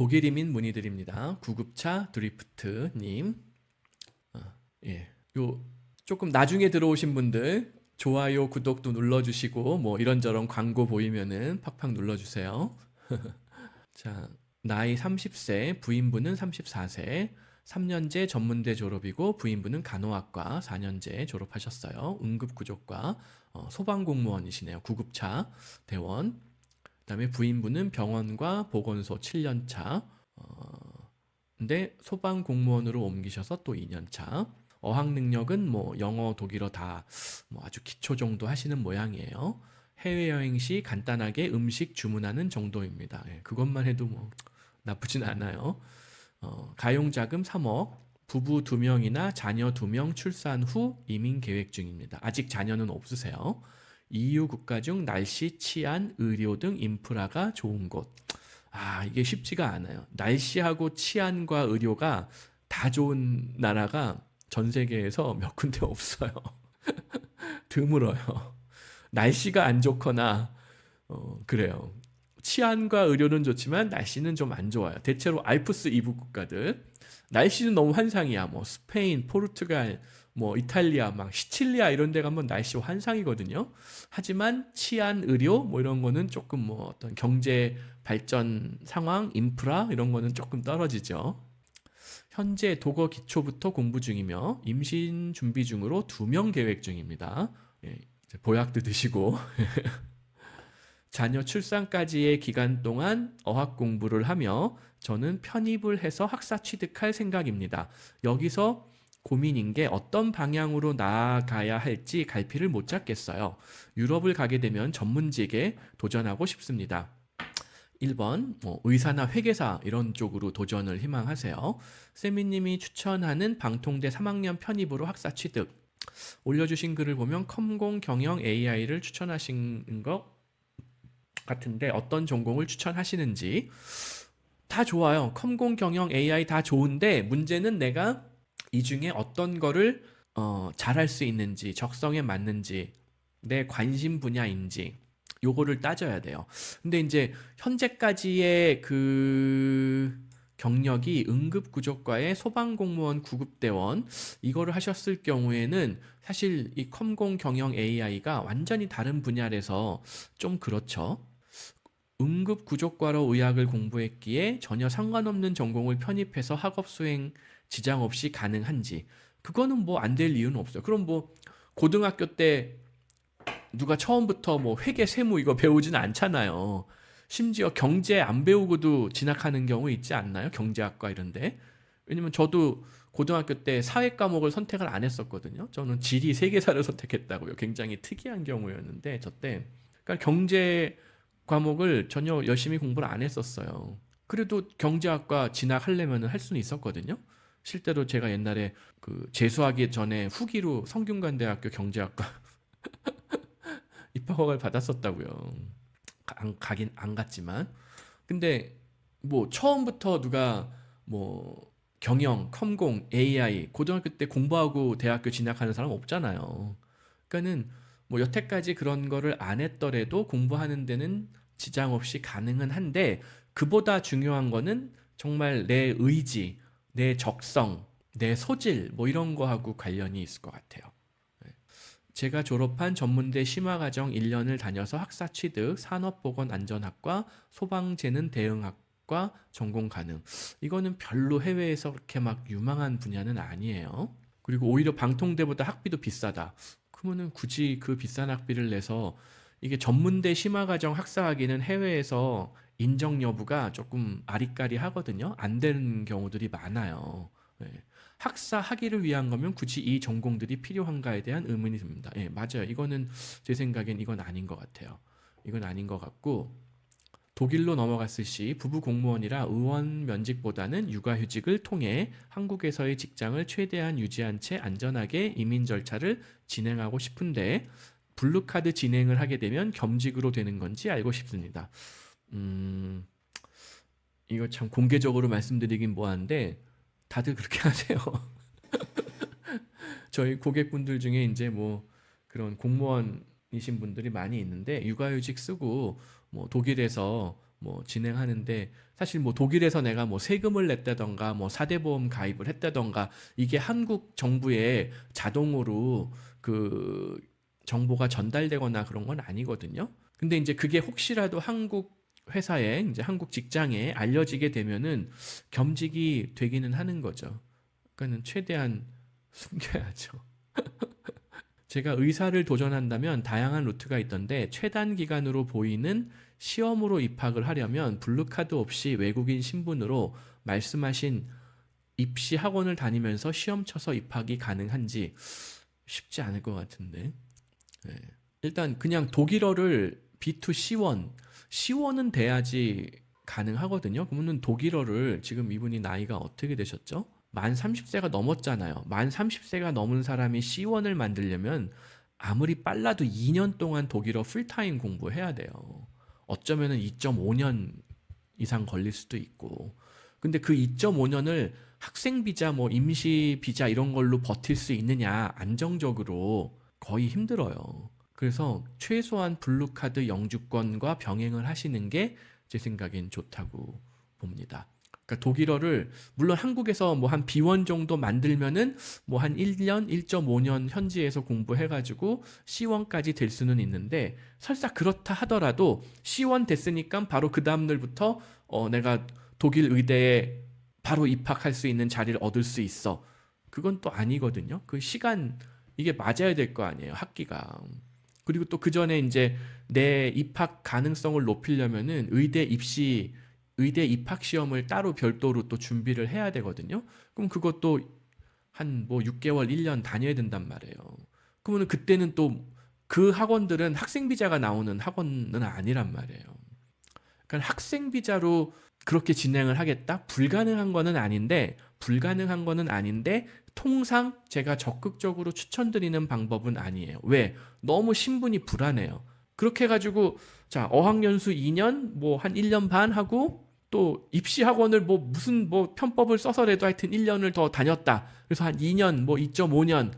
독일 이민 문의드립니다. 구급차 드리프트님. 예. 요 조금 나중에 들어오신 분들 좋아요, 구독도 눌러주시고 뭐 이런저런 광고 보이면은 팍팍 눌러주세요. 자, 나이 30세, 부인분은 34세, 3년제 전문대 졸업이고 부인분은 간호학과 4년제 졸업하셨어요. 응급구조과 소방공무원이시네요. 구급차 대원. 그다음에 부인분은 병원과 보건소 7년차. 근데 소방공무원으로 옮기셔서 또 2년차. 어학 능력은 뭐 영어, 독일어 다 뭐 아주 기초 정도 하시는 모양이에요. 해외여행 시 간단하게 음식 주문하는 정도입니다. 예, 그것만 해도 뭐 나쁘진 않아요. 가용자금 3억, 부부 2명이나 자녀 2명 출산 후 이민 계획 중입니다. 아직 자녀는 없으세요. EU 국가 중 날씨, 치안, 의료 등 인프라가 좋은 곳. 이게 쉽지가 않아요. 날씨하고 치안과 의료가 다 좋은 나라가 전 세계에서 몇 군데 없어요. 드물어요. 날씨가 안 좋거나 그래요. 치안과 의료는 좋지만 날씨는 좀 안 좋아요. 대체로 알프스 이북 국가들 날씨는 너무 환상이야. 뭐 스페인, 포르투갈, 뭐 이탈리아, 막 시칠리아 이런 데 가면 날씨 환상이거든요. 하지만 치안, 의료 뭐 이런 거는 조금 뭐 어떤 경제 발전 상황, 인프라 이런 거는 조금 떨어지죠. 현재 독어 기초부터 공부 중이며 임신 준비 중으로 2명 계획 중입니다. 예, 이제 보약도 드시고 자녀 출산까지의 기간 동안 어학 공부를 하며 저는 편입을 해서 학사 취득할 생각입니다. 여기서 고민인 게 어떤 방향으로 나아가야 할지 갈피를 못 잡겠어요. 유럽을 가게 되면 전문직에 도전하고 싶습니다. 1번 의사나 회계사 이런 쪽으로 도전을 희망하세요. 세미님이 추천하는 방통대 3학년 편입으로 학사 취득. 올려주신 글을 보면 컴공 경영 AI를 추천하신 것 같은데 어떤 전공을 추천하시는지. 다 좋아요. 컴공 경영 AI 다 좋은데 문제는 내가 이 중에 어떤 거를 잘할 수 있는지, 적성에 맞는지, 내 관심 분야인지 요거를 따져야 돼요. 근데 이제 현재까지의 그 경력이 응급구조과의 소방공무원 구급대원 이거를 하셨을 경우에는 사실 이 컴공 경영 AI가 완전히 다른 분야라서 좀 그렇죠. 응급구조과로 의학을 공부했기에 전혀 상관없는 전공을 편입해서 학업 수행 지장 없이 가능한지 그거는 뭐 안 될 이유는 없어요. 그럼 뭐 고등학교 때 누가 처음부터 뭐 회계 세무 이거 배우지는 않잖아요. 심지어 경제 안 배우고도 진학하는 경우 있지 않나요? 경제학과 이런데. 왜냐면 저도 고등학교 때 사회 과목을 선택을 안 했었거든요. 저는 지리 세계사를 선택했다고요. 굉장히 특이한 경우였는데 저 때. 그러니까 경제 과목을 전혀 열심히 공부를 안 했었어요. 그래도 경제학과 진학하려면 할 수는 있었거든요. 실제로 제가 옛날에 그 재수하기 전에 후기로 성균관대학교 경제학과 입학허가를 받았었다고요. 가긴 안 갔지만. 근데 뭐 처음부터 누가 뭐 경영, 컴공, AI 고등학교 때 공부하고 대학교 진학하는 사람 없잖아요. 그러니까는 뭐 여태까지 그런 거를 안 했더라도 공부하는 데는 지장 없이 가능은 한데 그보다 중요한 거는 정말 내 의지, 내 적성, 내 소질 뭐 이런 거하고 관련이 있을 것 같아요. 제가 졸업한 전문대 심화과정 1년을 다녀서 학사 취득, 산업보건안전학과, 소방재난 대응학과 전공 가능. 이거는 별로 해외에서 그렇게 막 유망한 분야는 아니에요. 그리고 오히려 방통대보다 학비도 비싸다. 그러면은 굳이 그 비싼 학비를 내서 이게 전문대 심화과정 학사하기는 해외에서 인정 여부가 조금 아리까리하거든요. 안 되는 경우들이 많아요. 네. 학사 학위를 위한 거면 굳이 이 전공들이 필요한가에 대한 의문이 듭니다. 예, 맞아요. 이거는 제 생각엔 이건 아닌 것 같아요. 이건 아닌 것 같고 독일로 넘어갔을 시 부부 공무원이라 의원 면직보다는 육아휴직을 통해 한국에서의 직장을 최대한 유지한 채 안전하게 이민 절차를 진행하고 싶은데 블루카드 진행을 하게 되면 겸직으로 되는 건지 알고 싶습니다. 이거 참 공개적으로 말씀드리긴 뭐한데 다들 그렇게 하세요. 저희 고객분들 중에 이제 뭐 그런 공무원이신 분들이 많이 있는데 육아휴직 쓰고 뭐 독일에서 뭐 진행하는데 사실 뭐 독일에서 내가 뭐 세금을 냈다던가 뭐 사대보험 가입을 했다던가 이게 한국 정부에 자동으로 그 정보가 전달되거나 그런 건 아니거든요. 근데 이제 그게 혹시라도 한국 회사에 이제 한국 직장에 알려지게 되면은 겸직이 되기는 하는 거죠. 그러니까는 최대한 숨겨야죠. 제가 의사를 도전한다면 다양한 루트가 있던데 최단 기간으로 보이는 시험으로 입학을 하려면 블루카드 없이 외국인 신분으로 말씀하신 입시 학원을 다니면서 시험 쳐서 입학이 가능한지 쉽지 않을 것 같은데. 네. 일단 그냥 독일어를 B2C1, C1은 돼야지 가능하거든요. 그러면 독일어를 지금 이분이 나이가 어떻게 되셨죠? 만 30세가 넘었잖아요. 만 30세가 넘은 사람이 C1을 만들려면 아무리 빨라도 2년 동안 독일어 풀타임 공부해야 돼요. 어쩌면은 2.5년 이상 걸릴 수도 있고. 근데 그 2.5년을 학생 비자, 뭐 임시 비자 이런 걸로 버틸 수 있느냐? 안정적으로 거의 힘들어요. 그래서 최소한 블루카드 영주권과 병행을 하시는 게 제 생각엔 좋다고 봅니다. 그러니까 독일어를 물론 한국에서 뭐 한 B1 정도 만들면은 뭐 한 1년, 1.5년 현지에서 공부해가지고 C1까지 될 수는 있는데 설사 그렇다 하더라도 C1 됐으니까 바로 그 다음 날부터 내가 독일 의대에 바로 입학할 수 있는 자리를 얻을 수 있어. 그건 또 아니거든요. 그 시간 이게 맞아야 될 거 아니에요. 학기가. 그리고 또 그 전에 이제 내 입학 가능성을 높이려면은 의대 입학 시험을 따로 별도로 또 준비를 해야 되거든요. 그럼 그것도 한 뭐 6개월, 1년 다녀야 된단 말이에요. 그러면 그때는 또 그 학원들은 학생 비자가 나오는 학원은 아니란 말이에요. 그러니까 학생 비자로 그렇게 진행을 하겠다? 불가능한 거는 아닌데 통상 제가 적극적으로 추천드리는 방법은 아니에요. 왜? 너무 신분이 불안해요. 그렇게 해가지고 자 어학연수 2년 뭐 한 1년 반 하고 또 입시 학원을 뭐 무슨 뭐 편법을 써서라도 하여튼 1년을 더 다녔다. 그래서 한 2년 뭐 2.5년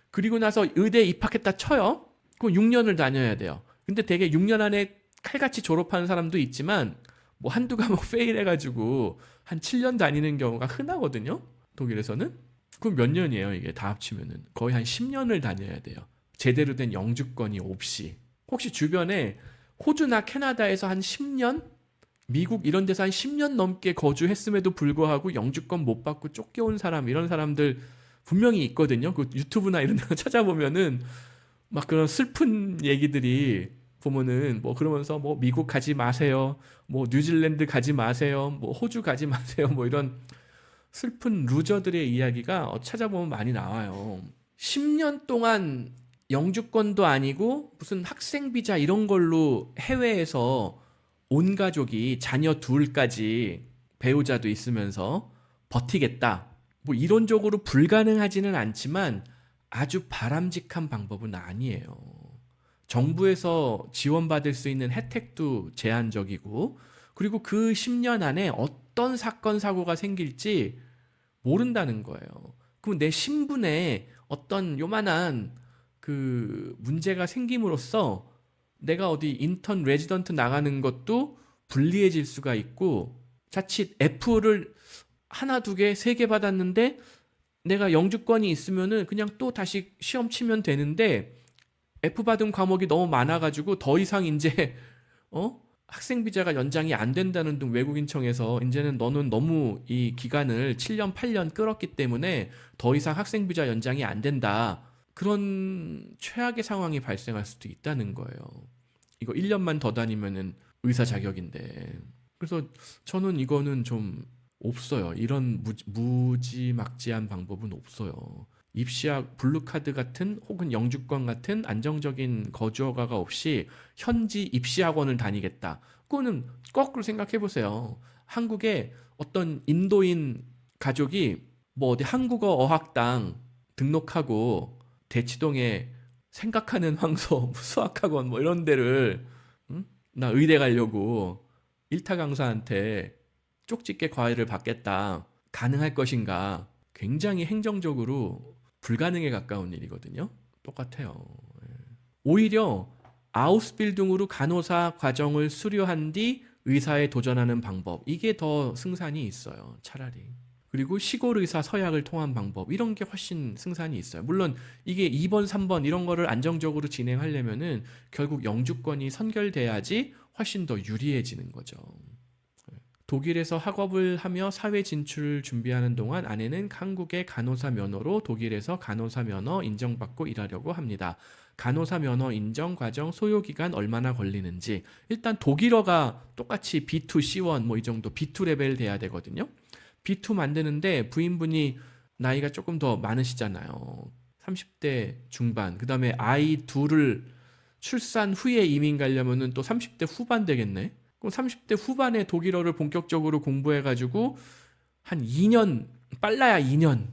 그리고 나서 의대에 입학했다 쳐요. 그럼 6년을 다녀야 돼요. 근데 되게 6년 안에 칼같이 졸업하는 사람도 있지만 뭐 한두 과목 페일해가지고 한 7년 다니는 경우가 흔하거든요. 독일에서는. 그럼 몇 년이에요 이게 다 합치면은. 거의 한 10년을 다녀야 돼요. 제대로 된 영주권이 없이. 혹시 주변에 호주나 캐나다에서 한 10년? 미국 이런 데서 한 10년 넘게 거주했음에도 불구하고 영주권 못 받고 쫓겨온 사람 이런 사람들 분명히 있거든요. 그 유튜브나 이런 데 찾아보면은 막 그런 슬픈 얘기들이 보면은 뭐 그러면서 뭐 미국 가지 마세요. 뭐 뉴질랜드 가지 마세요. 뭐 호주 가지 마세요. 뭐 이런 슬픈 루저들의 이야기가 찾아보면 많이 나와요. 10년 동안 영주권도 아니고 무슨 학생 비자 이런 걸로 해외에서 온 가족이 자녀 둘까지 배우자도 있으면서 버티겠다. 뭐 이론적으로 불가능하지는 않지만 아주 바람직한 방법은 아니에요. 정부에서 지원받을 수 있는 혜택도 제한적이고 그리고 그 10년 안에 어떤 사건 사고가 생길지 모른다는 거예요. 그럼 내 신분에 어떤 요만한 그 문제가 생김으로써 내가 어디 인턴 레지던트 나가는 것도 불리해질 수가 있고 자칫 F를 하나, 두 개, 세 개 받았는데 내가 영주권이 있으면은 그냥 또 다시 시험 치면 되는데 F 받은 과목이 너무 많아가지고 더 이상 이제 학생 비자가 연장이 안 된다는 등 외국인청에서 이제는 너는 너무 이 기간을 7년, 8년 끌었기 때문에 더 이상 학생 비자 연장이 안 된다. 그런 최악의 상황이 발생할 수도 있다는 거예요. 이거 1년만 더 다니면은 의사 자격인데. 그래서 저는 이거는 좀 없어요. 이런 무지막지한 방법은 없어요. 입시학 블루카드 같은 혹은 영주권 같은 안정적인 거주허가가 없이 현지 입시학원을 다니겠다. 그거는 거꾸로 생각해 보세요. 한국에 어떤 인도인 가족이 뭐 어디 한국어 어학당 등록하고 대치동에 생각하는 황소 수학학원 뭐 이런 데를 나 의대 가려고 일타 강사한테 쪽집게 과외를 받겠다. 가능할 것인가? 굉장히 행정적으로 불가능에 가까운 일이거든요. 똑같아요. 오히려 아우스빌딩으로 간호사 과정을 수료한 뒤 의사에 도전하는 방법, 이게 더 승산이 있어요. 차라리. 그리고 시골 의사 서약을 통한 방법, 이런 게 훨씬 승산이 있어요. 물론 이게 2번, 3번 이런 거를 안정적으로 진행하려면은 결국 영주권이 선결돼야지 훨씬 더 유리해지는 거죠. 독일에서 학업을 하며 사회 진출을 준비하는 동안 아내는 한국의 간호사 면허로 독일에서 간호사 면허 인정받고 일하려고 합니다. 간호사 면허 인정 과정 소요 기간 얼마나 걸리는지. 일단 독일어가 똑같이 B2, C1 뭐 이 정도 B2 레벨 돼야 되거든요. B2 만드는데 부인분이 나이가 조금 더 많으시잖아요. 30대 중반. 그다음에 아이 둘을 출산 후에 이민 가려면은 또 30대 후반 되겠네. 그럼 30대 후반에 독일어를 본격적으로 공부해가지고 한 2년, 빨라야 2년,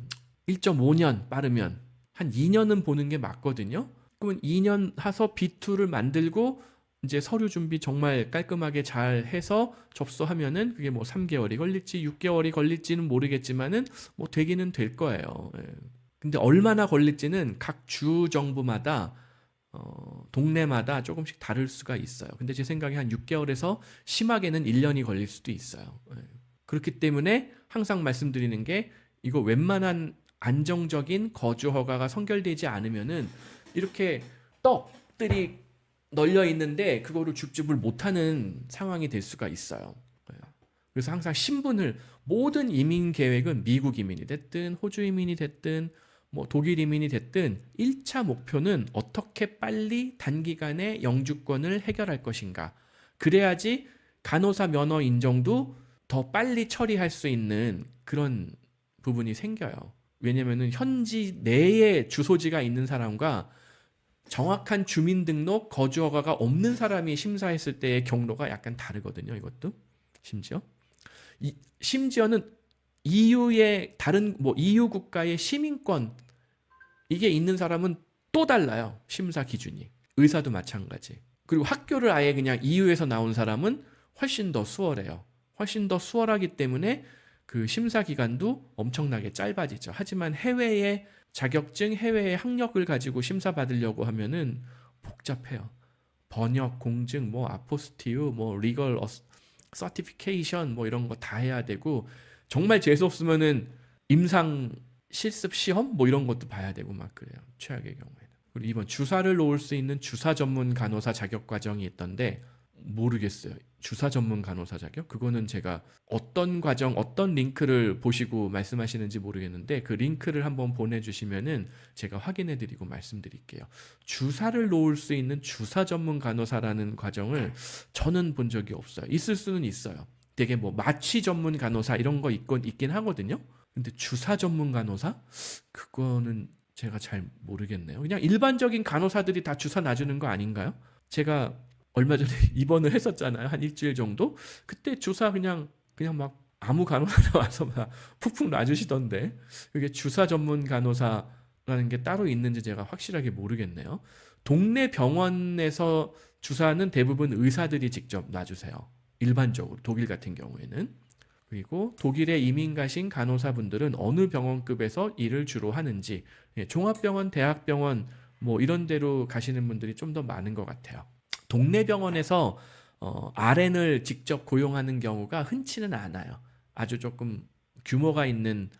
1.5년 빠르면 한 2년은 보는 게 맞거든요. 그러면 2년 하서 B2를 만들고 이제 서류 준비 정말 깔끔하게 잘 해서 접수하면은 그게 뭐 3개월이 걸릴지 6개월이 걸릴지는 모르겠지만은 뭐 되기는 될 거예요. 예. 근데 얼마나 걸릴지는 각 주 정부마다 동네마다 조금씩 다를 수가 있어요. 근데 제 생각에 한 6개월에서 심하게는 1년이 걸릴 수도 있어요. 예. 그렇기 때문에 항상 말씀드리는 게 이거 웬만한 안정적인 거주 허가가 선결되지 않으면은 이렇게 떡들이 널려 있는데 그거를 줍줍을 못하는 상황이 될 수가 있어요. 예. 그래서 항상 신분을 모든 이민 계획은 미국 이민이 됐든 호주 이민이 됐든 뭐 독일 이민이 됐든 1차 목표는 어떻게 빨리 단기간에 영주권을 해결할 것인가. 그래야지 간호사 면허 인정도 더 빨리 처리할 수 있는 그런 부분이 생겨요. 왜냐면은 현지 내에 주소지가 있는 사람과 정확한 주민등록 거주허가가 없는 사람이 심사했을 때의 경로가 약간 다르거든요. 이것도 심지어는 EU의 다른 뭐 EU 국가의 시민권 이게 있는 사람은 또 달라요. 심사 기준이. 의사도 마찬가지. 그리고 학교를 아예 그냥 EU에서 나온 사람은 훨씬 더 수월해요. 훨씬 더 수월하기 때문에 그 심사 기간도 엄청나게 짧아지죠. 하지만 해외의 자격증, 해외의 학력을 가지고 심사 받으려고 하면은 복잡해요. 번역, 공증, 뭐 아포스티유, 뭐 리걸 서티피케이션 뭐 이런 거 다 해야 되고 정말 재수 없으면은 임상 실습 시험 뭐 이런 것도 봐야 되고 막 그래요. 최악의 경우에는. 그리고 이번 주사를 놓을 수 있는 주사 전문 간호사 자격 과정이 있던데 모르겠어요. 주사 전문 간호사 자격? 그거는 제가 어떤 과정, 어떤 링크를 보시고 말씀하시는지 모르겠는데 그 링크를 한번 보내주시면은 제가 확인해드리고 말씀드릴게요. 주사를 놓을 수 있는 주사 전문 간호사라는 과정을 저는 본 적이 없어요. 있을 수는 있어요. 되게 뭐 마취 전문 간호사 이런 거 있긴 하거든요. 근데 주사 전문 간호사? 그거는 제가 잘 모르겠네요. 그냥 일반적인 간호사들이 다 주사 놔주는 거 아닌가요? 제가 얼마 전에 입원을 했었잖아요. 한 일주일 정도. 그때 주사 그냥 막 아무 간호사가 와서 막 푹푹 놔주시던데 그게 주사 전문 간호사라는 게 따로 있는지 제가 확실하게 모르겠네요. 동네 병원에서 주사는 대부분 의사들이 직접 놔주세요. 일반적으로 독일 같은 경우에는. 그리고 독일에 이민 가신 간호사분들은 어느 병원급에서 일을 주로 하는지 종합병원, 대학병원 뭐 이런 데로 가시는 분들이 좀 더 많은 것 같아요. 동네 병원에서 RN을 직접 고용하는 경우가 흔치는 않아요. 아주 조금 규모가 있는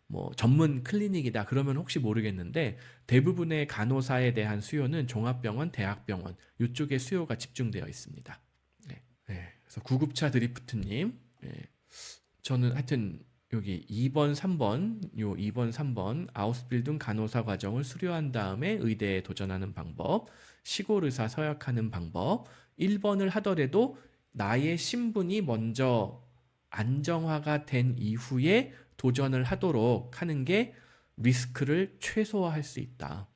뭐 전문 클리닉이다 그러면 혹시 모르겠는데 대부분의 간호사에 대한 수요는 종합병원, 대학병원 이쪽에 수요가 집중되어 있습니다. 네. 그래서 구급차 드리프트님, 저는 하여튼 여기 2번, 3번, 요 2번, 3번 아우스빌딩 간호사 과정을 수료한 다음에 의대에 도전하는 방법, 시골 의사 서약하는 방법, 1번을 하더라도 나의 신분이 먼저 안정화가 된 이후에 도전을 하도록 하는 게 리스크를 최소화할 수 있다.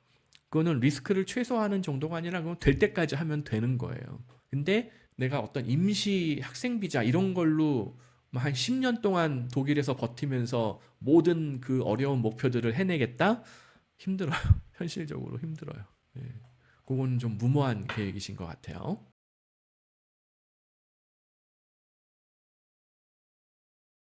그거는 리스크를 최소화하는 정도가 아니라 그건 될 때까지 하면 되는 거예요. 근데 내가 어떤 임시 학생 비자 이런 걸로 한 10년 동안 독일에서 버티면서 모든 그 어려운 목표들을 해내겠다? 힘들어요. 현실적으로 힘들어요. 그건 좀 무모한 계획이신 것 같아요.